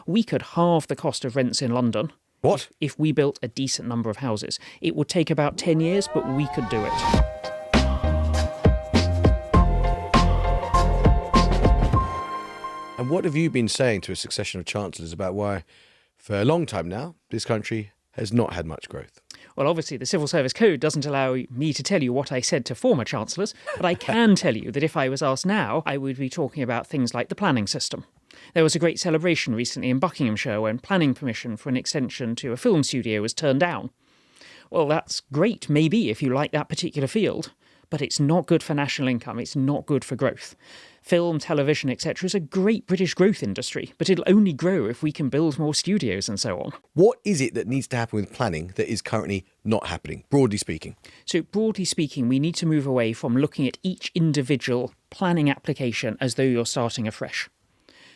We could halve the cost of rents in London. What? If we built a decent number of houses. It would take about 10 years, but we could do it. And what have you been saying to a succession of chancellors about why, for a long time now, this country has not had much growth? Well, obviously, the Civil Service Code doesn't allow me to tell you what I said to former chancellors, but I can tell you that if I was asked now, I would be talking about things like the planning system. There was a great celebration recently in Buckinghamshire when planning permission for an extension to a film studio was turned down. Well, that's great, maybe, if you like that particular field, but it's not good for national income, it's not good for growth. Film, television, etc. is a great British growth industry, but it'll only grow if we can build more studios and so on. What is it that needs to happen with planning that is currently not happening, broadly speaking? So broadly speaking, we need to move away from looking at each individual planning application as though you're starting afresh.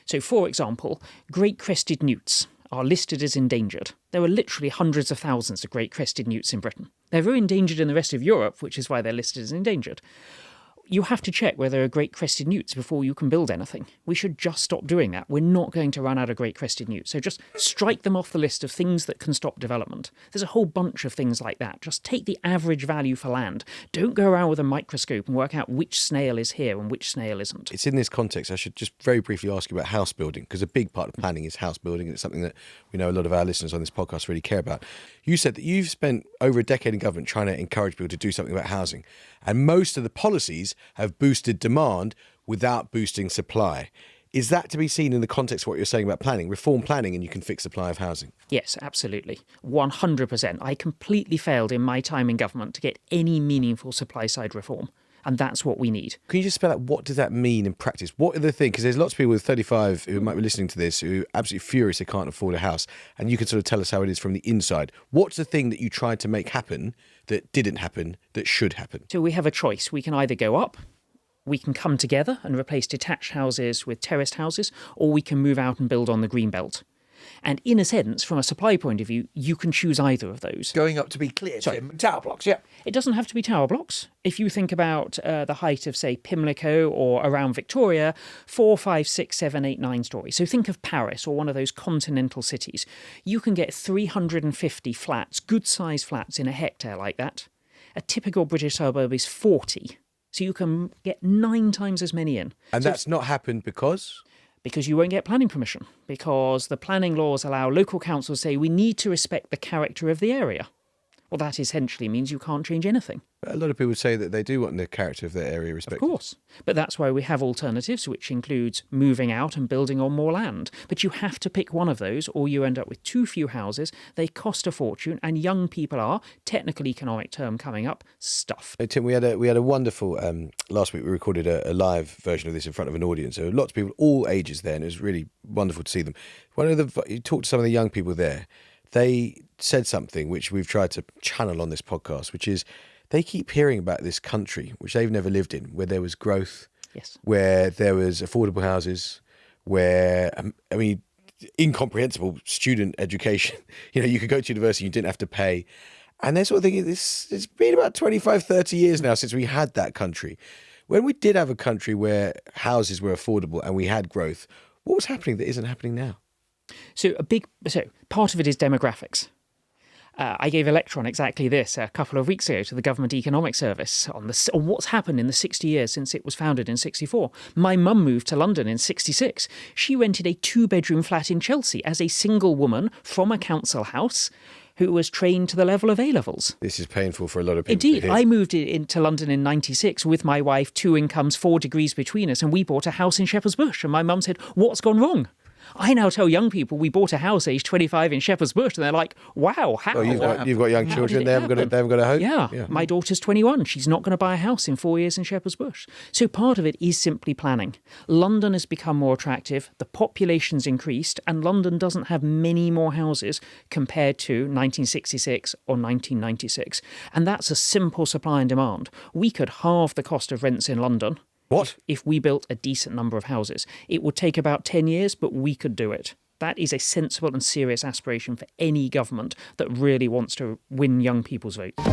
So, for example, great crested newts are listed as endangered. There are literally hundreds of thousands of great crested newts in Britain. They're very endangered in the rest of Europe, which is why they're listed as endangered. You have to check whether there are great crested newts before you can build anything. We should just stop doing that. We're not going to run out of great crested newts. So just strike them off the list of things that can stop development. There's a whole bunch of things like that. Just take the average value for land. Don't go around with a microscope and work out which snail is here and which snail isn't. It's in this context, I should just very briefly ask you about house building, because a big part of planning is house building, and it's something that we know a lot of our listeners on this podcast really care about. You said that you've spent over a decade in government trying to encourage people to do something about housing, and most of the policies have boosted demand without boosting supply. Is that to be seen in the context of what you're saying about planning? Reform planning and you can fix supply of housing. Yes, absolutely. 100%. I completely failed in my time in government to get any meaningful supply side reform. And that's what we need. Can you just spell out what does that mean in practice? What are the things? Because there's lots of people with 35 who might be listening to this who are absolutely furious they can't afford a house. And you can sort of tell us how it is from the inside. What's the thing that you tried to make happen that didn't happen, that should happen? So we have a choice. We can either go up, we can come together and replace detached houses with terraced houses, or we can move out and build on the green belt. And in a sense, from a supply point of view, you can choose either of those. Going up, to be clear, Tim, tower blocks, yeah. It doesn't have to be tower blocks. If you think about the height of, say, Pimlico or around Victoria, 4, 5, 6, 7, 8, 9 stories. So think of Paris or one of those continental cities. You can get 350 flats, good-sized flats in a hectare like that. A typical British suburb is 40. So you can get 9 times as many in. And that's not happened because? Because you won't get planning permission, because the planning laws allow local councils to say we need to respect the character of the area. Well, that essentially means you can't change anything. But a lot of people say that they do want the character of their area respected. Of course. But that's why we have alternatives, which includes moving out and building on more land. But you have to pick one of those, or you end up with too few houses. They cost a fortune, and young people are, technical economic term coming up, stuffed. Hey, Tim, we had a wonderful, last week we recorded a live version of this in front of an audience. So lots of people, all ages there, and it was really wonderful to see them. You talked to some of the young people there. They said something which we've tried to channel on this podcast, which is they keep hearing about this country, which they've never lived in, where there was growth, yes, where there was affordable houses, where, incomprehensible student education. You could go to university, you didn't have to pay. And they're sort of thinking, it's been about 25, 30 years now since we had that country. When we did have a country where houses were affordable and we had growth, what was happening that isn't happening now? So part of it is demographics. I gave a lecture on exactly this a couple of weeks ago to the Government Economic Service on what's happened in the 60 years since it was founded in 64. My mum moved to London in 66. She rented a 2-bedroom flat in Chelsea as a single woman from a council house who was trained to the level of A-levels. This is painful for a lot of people. Indeed. I moved into London in 96 with my wife, 2 incomes, 4 degrees between us, and we bought a house in Shepherd's Bush. And my mum said, "What's gone wrong?" I now tell young people we bought a house aged 25 in Shepherd's Bush, and they're like, "Wow, how?" Well, you've got young children. They haven't got a home. Yeah, my daughter's 21. She's not going to buy a house in 4 years in Shepherd's Bush. So part of it is simply planning. London has become more attractive, the population's increased, and London doesn't have many more houses compared to 1966 or 1996. And that's a simple supply and demand. We could halve the cost of rents in London. What? If we built a decent number of houses. It would take about 10 years, but we could do it. That is a sensible and serious aspiration for any government that really wants to win young people's votes.